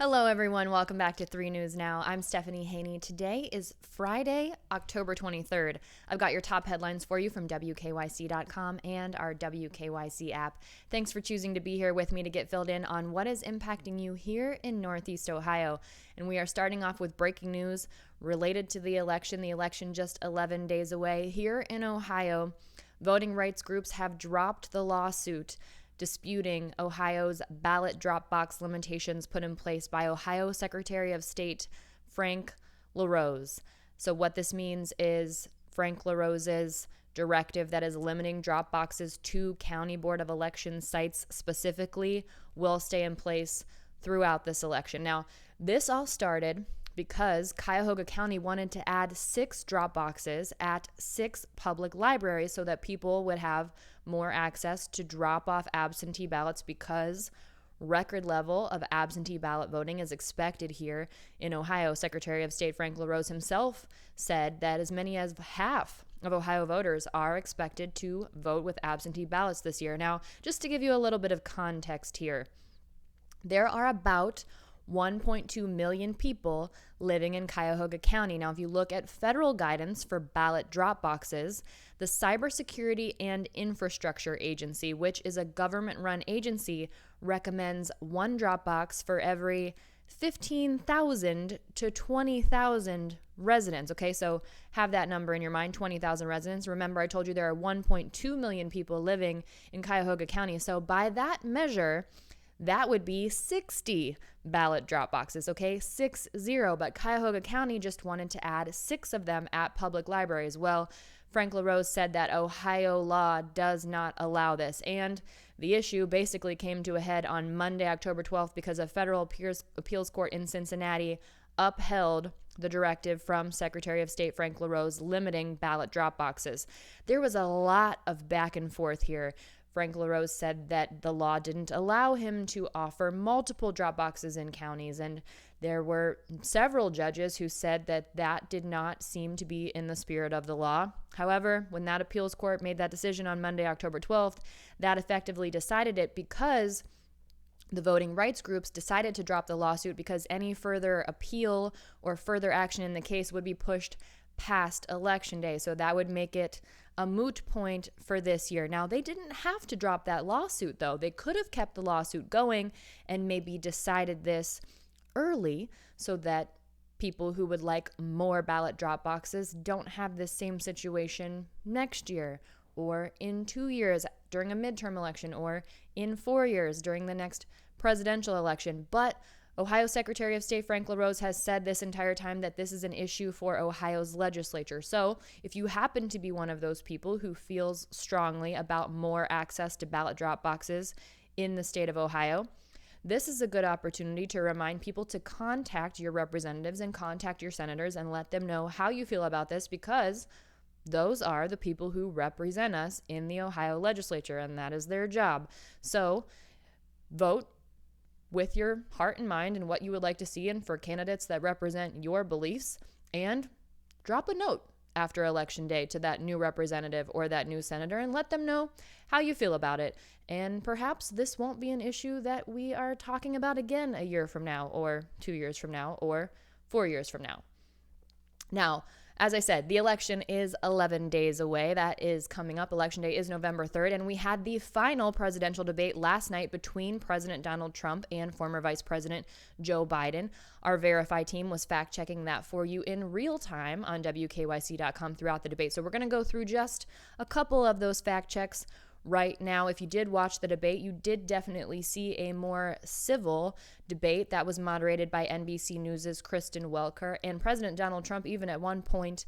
Hello, everyone. Welcome back to 3 News Now. I'm Stephanie Haney. Today is Friday, October 23rd. I've got your top headlines for you from WKYC.com and our WKYC app. Thanks for choosing to be here with me to get filled in on what is impacting you here in Northeast Ohio. And we are starting off with breaking news related to the election just 11 days away. Here in Ohio, voting rights groups have dropped the lawsuit disputing Ohio's ballot drop box limitations put in place by Ohio Secretary of State Frank LaRose. So what this means is Frank LaRose's directive that is limiting drop boxes to County Board of Elections sites specifically will stay in place throughout this election. Now, this all started because Cuyahoga County wanted to add 6 drop boxes at 6 public libraries so that people would have more access to drop off absentee ballots, because record level of absentee ballot voting is expected here in Ohio. Secretary of State Frank LaRose himself said that as many as half of Ohio voters are expected to vote with absentee ballots this year. Now, just to give you a little bit of context here, there are about 1.2 million people living in Cuyahoga County. Now, if you look at federal guidance for ballot drop boxes, the Cybersecurity and Infrastructure Agency, which is a government-run agency, recommends 1 drop box for every 15,000 to 20,000 residents. Okay, so have that number in your mind, 20,000 residents. Remember, I told you there are 1.2 million people living in Cuyahoga County. So by that measure, that would be 60 ballot drop boxes, okay? 60. But Cuyahoga County just wanted to add 6 of them at public libraries. Well, Frank LaRose said that Ohio law does not allow this. And the issue basically came to a head on Monday, October 12th, because a federal appeals court in Cincinnati upheld the directive from Secretary of State Frank LaRose limiting ballot drop boxes. There was a lot of back and forth here. Frank LaRose said that the law didn't allow him to offer multiple drop boxes in counties, and there were several judges who said that that did not seem to be in the spirit of the law. However, when that appeals court made that decision on Monday, October 12th, that effectively decided it because the voting rights groups decided to drop the lawsuit because any further appeal or further action in the case would be pushed past Election Day. So that would make it a moot point for this year. Now, they didn't have to drop that lawsuit, though. They could have kept the lawsuit going and maybe decided this early so that people who would like more ballot drop boxes don't have this same situation next year, or in 2 years during a midterm election, or in 4 years during the next presidential election. But Ohio Secretary of State Frank LaRose has said this entire time that this is an issue for Ohio's legislature. So if you happen to be one of those people who feels strongly about more access to ballot drop boxes in the state of Ohio, this is a good opportunity to remind people to contact your representatives and contact your senators and let them know how you feel about this, because those are the people who represent us in the Ohio legislature, and that is their job. So vote with your heart and mind and what you would like to see and for candidates that represent your beliefs, and drop a note after Election Day to that new representative or that new senator and let them know how you feel about it. And perhaps this won't be an issue that we are talking about again a year from now, or 2 years from now, or 4 years from now. Now, as I said, the election is 11 days away. That is coming up. Election Day is November 3rd, and we had the final presidential debate last night between President Donald Trump and former Vice President Joe Biden. Our Verify team was fact-checking that for you in real time on WKYC.com throughout the debate. So we're going to go through just a couple of those fact checks right now. If you did watch the debate, you did definitely see a more civil debate that was moderated by NBC News' Kristen Welker. And President Donald Trump even at one point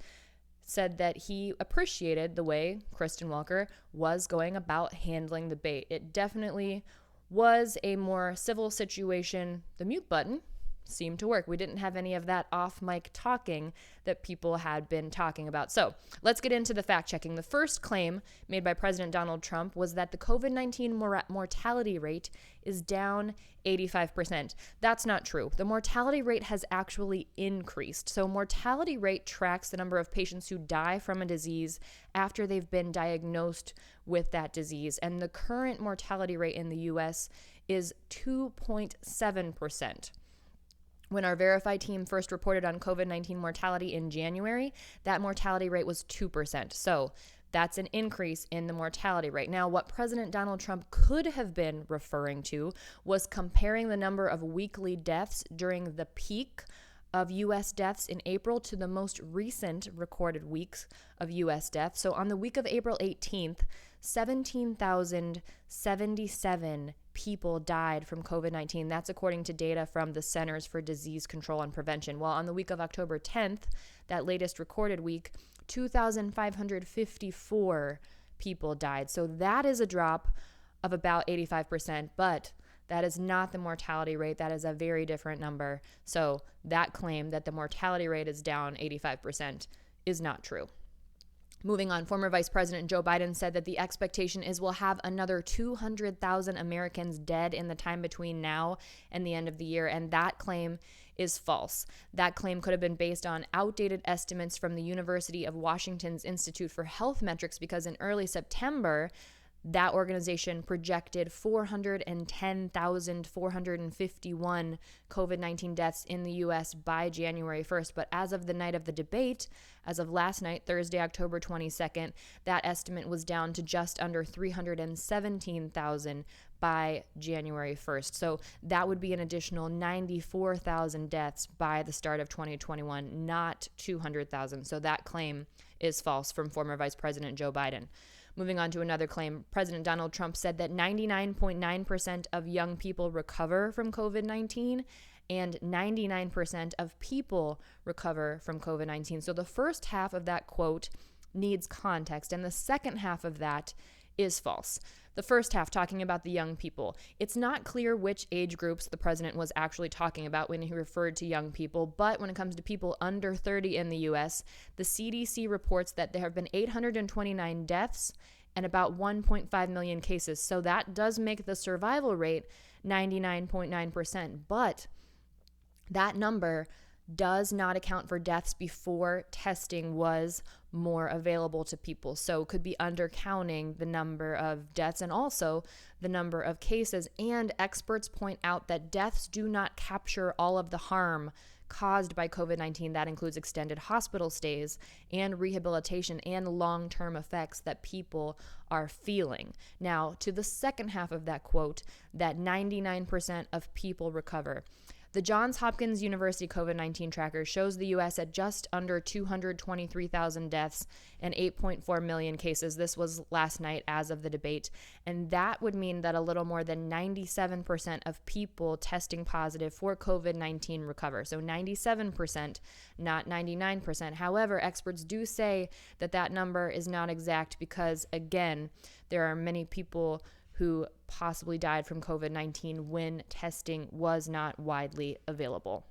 said that he appreciated the way Kristen Welker was going about handling the debate. It definitely was a more civil situation. The mute button seemed to work. We didn't have any of that off-mic talking that people had been talking about. So let's get into the fact-checking. The first claim made by President Donald Trump was that the COVID-19 mortality rate is down 85%. That's not true. The mortality rate has actually increased. So mortality rate tracks the number of patients who die from a disease after they've been diagnosed with that disease. And the current mortality rate in the U.S. is 2.7%. When our Verify team first reported on COVID-19 mortality in January, that mortality rate was 2%. So that's an increase in the mortality rate. Now, what President Donald Trump could have been referring to was comparing the number of weekly deaths during the peak of U.S. deaths in April to the most recent recorded weeks of U.S. deaths. So on the week of April 18th, 17,077 people died from COVID-19. That's according to data from the Centers for Disease Control and Prevention. While on the week of October 10th, that latest recorded week, 2,554 people died. So that is a drop of about 85%, but that is not the mortality rate. That is a very different number. So that claim that the mortality rate is down 85% is not true. Moving on, former Vice President Joe Biden said that the expectation is we'll have another 200,000 Americans dead in the time between now and the end of the year, and that claim is false. That claim could have been based on outdated estimates from the University of Washington's Institute for Health Metrics, because in early September, that organization projected 410,451 COVID-19 deaths in the U.S. by January 1st. But as of the night of the debate, as of last night, Thursday, October 22nd, that estimate was down to just under 317,000 by January 1st. So that would be an additional 94,000 deaths by the start of 2021, not 200,000. So that claim is false from former Vice President Joe Biden. Moving on to another claim, President Donald Trump said that 99.9% of young people recover from COVID-19 and 99% of people recover from COVID-19. So the first half of that quote needs context, and the second half of that is false. The first half, talking about the young people, it's not clear which age groups the president was actually talking about when he referred to young people, but when it comes to people under 30 in the U.S., the CDC reports that there have been 829 deaths and about 1.5 million cases. So that does make the survival rate 99.9%, but that number does not account for deaths before testing was more available to people. So could be undercounting the number of deaths and also the number of cases. And experts point out that deaths do not capture all of the harm caused by COVID-19. That includes extended hospital stays and rehabilitation and long-term effects that people are feeling. Now, to the second half of that quote, that 99% of people recover. The Johns Hopkins University COVID-19 tracker shows the U.S. at just under 223,000 deaths and 8.4 million cases. This was last night as of the debate. And that would mean that a little more than 97% of people testing positive for COVID-19 recover. So 97%, not 99%. However, experts do say that that number is not exact because, again, there are many people who possibly died from COVID-19 when testing was not widely available.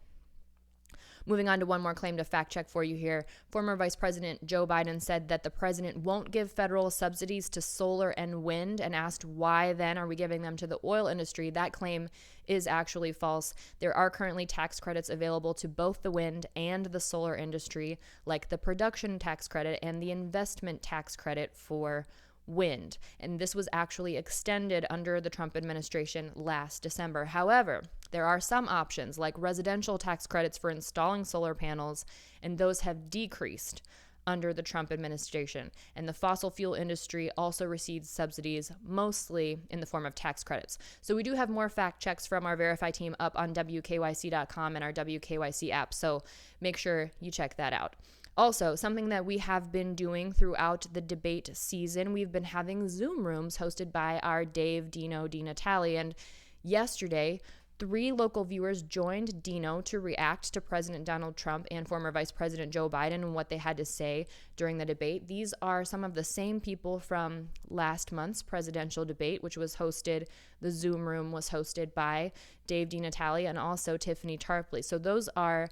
Moving on to one more claim to fact check for you here. Former Vice President Joe Biden said that the president won't give federal subsidies to solar and wind, and asked why then are we giving them to the oil industry. That claim is actually false. There are currently tax credits available to both the wind and the solar industry, like the production tax credit and the investment tax credit for wind. And this was actually extended under the Trump administration last December. However, there are some options like residential tax credits for installing solar panels, and those have decreased under the Trump administration. And the fossil fuel industry also receives subsidies, mostly in the form of tax credits. So we do have more fact checks from our Verify team up on WKYC.com and our WKYC app. So make sure you check that out. Also, something that we have been doing throughout the debate season, we've been having Zoom rooms hosted by our Dave, Dino, DiNatale. And yesterday, 3 local viewers joined Dino to react to President Donald Trump and former Vice President Joe Biden and what they had to say during the debate. These are some of the same people from last month's presidential debate, which was hosted, the Zoom room was hosted by Dave DiNatale and also Tiffany Tarpley. So those are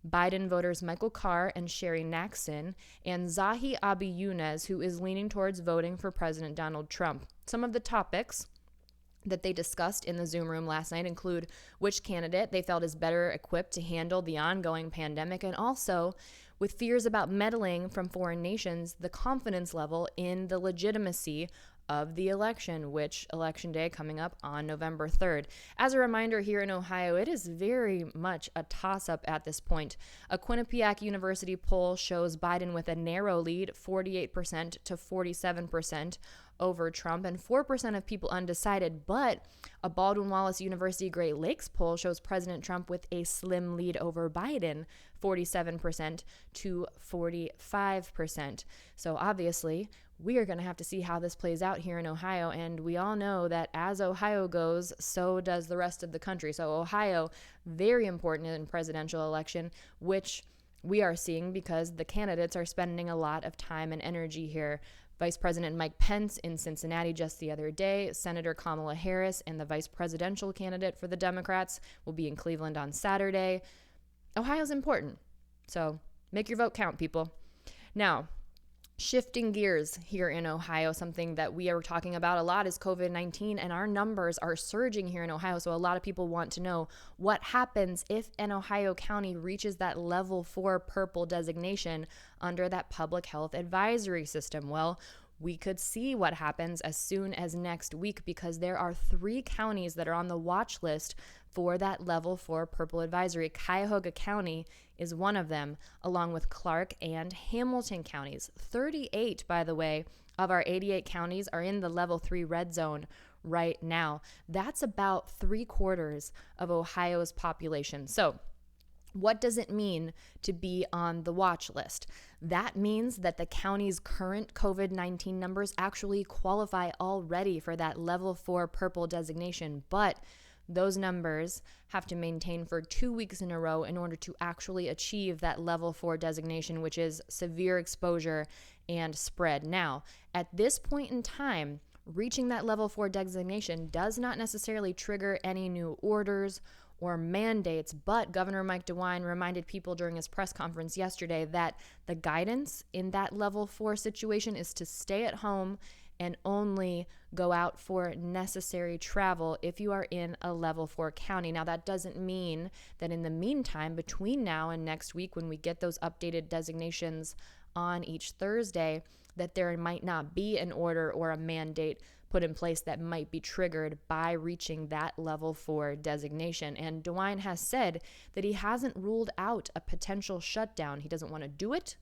Biden voters Michael Carr and Sherry Naxon, and Zahi Abi Yunus, who is leaning towards voting for President Donald Trump. Some of the topics that they discussed in the Zoom room last night include which candidate they felt is better equipped to handle the ongoing pandemic, and also, with fears about meddling from foreign nations, the confidence level in the legitimacy of the election, which election day coming up on November 3rd. As a reminder, here in Ohio, it is very much a toss-up at this point. A Quinnipiac University poll shows Biden with a narrow lead, 48% to 47% over Trump, and 4% of people undecided. But a Baldwin-Wallace University Great Lakes poll shows President Trump with a slim lead over Biden, 47% to 45%. So obviously, we are going to have to see how this plays out here in Ohio. And we all know that as Ohio goes, so does the rest of the country. So Ohio, very important in presidential election, which we are seeing because the candidates are spending a lot of time and energy here. Vice President Mike Pence in Cincinnati just the other day. Senator Kamala Harris and the vice presidential candidate for the Democrats will be in Cleveland on Saturday. Ohio's important. So make your vote count, people. Now, shifting gears here in Ohio, something that we are talking about a lot is COVID-19, and our numbers are surging here in Ohio. So a lot of people want to know what happens if an Ohio county reaches that level 4 purple designation under that public health advisory system. Well, we could see what happens as soon as next week because there are 3 counties that are on the watch list for that level 4 purple advisory. Cuyahoga County is one of them, along with Clark and Hamilton counties. 38, by the way, of our 88 counties are in the level 3 red zone right now. That's about 3/4 of Ohio's population. So what does it mean to be on the watch list? That means that the county's current COVID-19 numbers actually qualify already for that level 4 purple designation, but those numbers have to maintain for 2 weeks in a row in order to actually achieve that level 4 designation, which is severe exposure and spread. Now, at this point in time, reaching that level 4 designation does not necessarily trigger any new orders or mandates, but Governor Mike DeWine reminded people during his press conference yesterday that the guidance in that level 4 situation is to stay at home and only go out for necessary travel if you are in a level 4 county. Now, that doesn't mean that in the meantime, between now and next week, when we get those updated designations on each Thursday, that there might not be an order or a mandate put in place that might be triggered by reaching that level 4 designation. And DeWine has said that he hasn't ruled out a potential shutdown. He doesn't want to do it,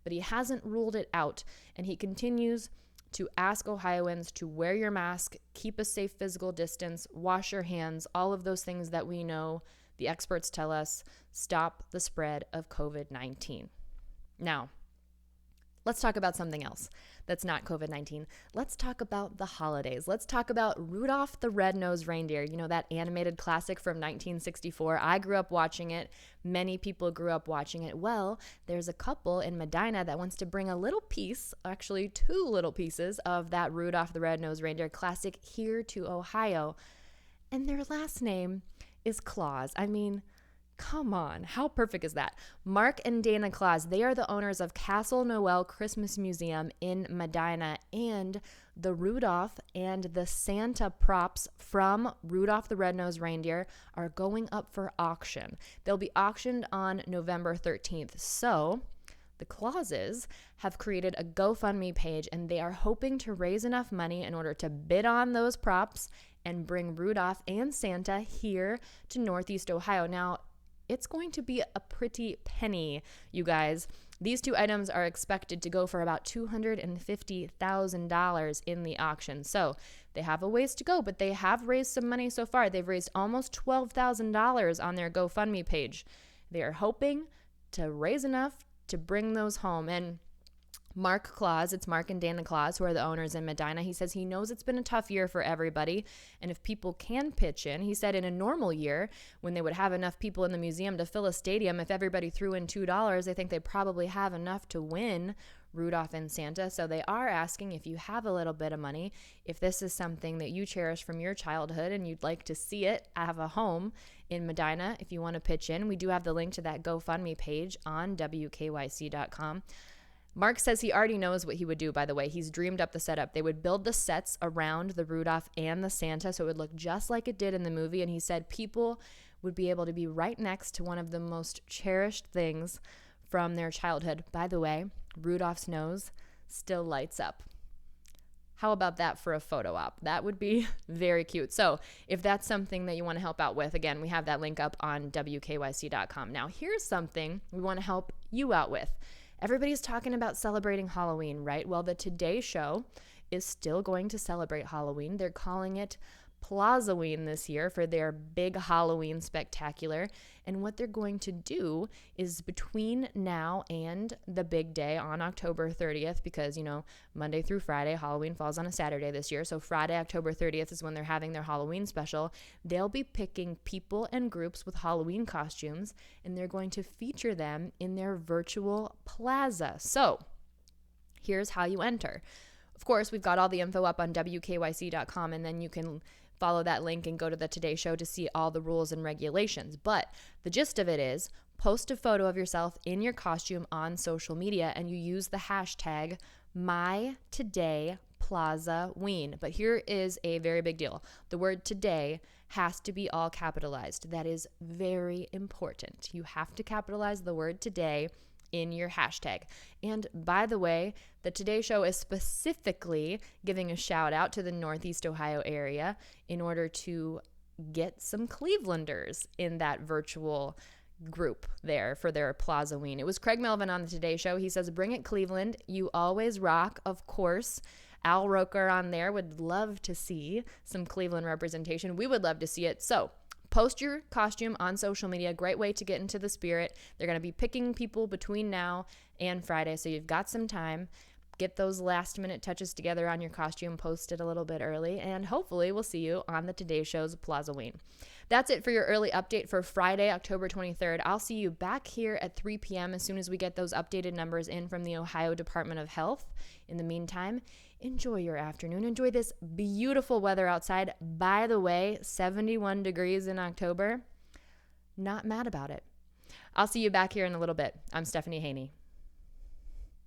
but he hasn't ruled it out. And he continues to ask Ohioans to wear your mask, keep a safe physical distance, wash your hands, all of those things that we know the experts tell us stop the spread of COVID-19. Now, let's talk about something else that's not COVID-19. Let's talk about the holidays. Let's talk about Rudolph the Red-Nosed Reindeer. You know, that animated classic from 1964. I grew up watching it. Many people grew up watching it. Well, there's a couple in Medina that wants to bring a little piece, actually 2 little pieces, of that Rudolph the Red-Nosed Reindeer classic here to Ohio. And their last name is Claus. I mean, come on, how perfect is that? Mark and Dana Claus, they are the owners of Castle Noel Christmas Museum in Medina, and the Rudolph and the Santa props from Rudolph the Red-Nosed Reindeer are going up for auction. They'll be auctioned on November 13th. So the Clauses have created a GoFundMe page, and they are hoping to raise enough money in order to bid on those props and bring Rudolph and Santa here to Northeast Ohio. Now, it's going to be a pretty penny, you guys. These 2 items are expected to go for about $250,000 in the auction. So they have a ways to go, but they have raised some money so far. They've raised almost $12,000 on their GoFundMe page. They are hoping to raise enough to bring those home. And Mark Claus, it's Mark and Dana Claus, who are the owners in Medina. He says he knows it's been a tough year for everybody, and if people can pitch in, he said in a normal year, when they would have enough people in the museum to fill a stadium, if everybody threw in $2, they think they probably have enough to win Rudolph and Santa. So they are asking if you have a little bit of money, if this is something that you cherish from your childhood and you'd like to see it have a home in Medina, if you want to pitch in, we do have the link to that GoFundMe page on WKYC.com. Mark says he already knows what he would do, by the way. He's dreamed up the setup. They would build the sets around the Rudolph and the Santa so it would look just like it did in the movie. And he said people would be able to be right next to one of the most cherished things from their childhood. By the way, Rudolph's nose still lights up. How about that for a photo op? That would be very cute. So if that's something that you want to help out with, again, we have that link up on WKYC.com. Now, here's something we want to help you out with. Everybody's talking about celebrating Halloween, right? Well, the Today Show is still going to celebrate Halloween. They're calling it Plazaween this year for their big Halloween spectacular. And what they're going to do is between now and the big day on October 30th, because, Monday through Friday, Halloween falls on a Saturday this year. So Friday, October 30th is when they're having their Halloween special. They'll be picking people and groups with Halloween costumes, and they're going to feature them in their virtual plaza. So here's how you enter. Of course, we've got all the info up on WKYC.com, and then you can follow that link and go to the Today Show to see all the rules and regulations. But the gist of it is, post a photo of yourself in your costume on social media, and you use the hashtag MyTodayPlazaween. But here is a very big deal. The word today has to be all capitalized. That is very important. You have to capitalize the word today in your hashtag. And by the way, the Today Show is specifically giving a shout out to the Northeast Ohio area in order to get some Clevelanders in that virtual group there for their Plazaween. It was Craig Melvin on the Today Show. He says, "Bring it, Cleveland. You always rock." Of course, Al Roker on there would love to see some Cleveland representation. We would love to see it. So post your costume on social media. Great way to get into the spirit. They're going to be picking people between now and Friday, so you've got some time. Get those last minute touches together on your costume, post it a little bit early, and hopefully we'll see you on the Today Show's Plazaween. That's it for your early update for Friday, October 23rd. I'll see you back here at 3 p.m. as soon as we get those updated numbers in from the Ohio Department of Health. In the meantime, enjoy your afternoon. Enjoy this beautiful weather outside. By the way, 71 degrees in October. Not mad about it. I'll see you back here in a little bit. I'm Stephanie Haney.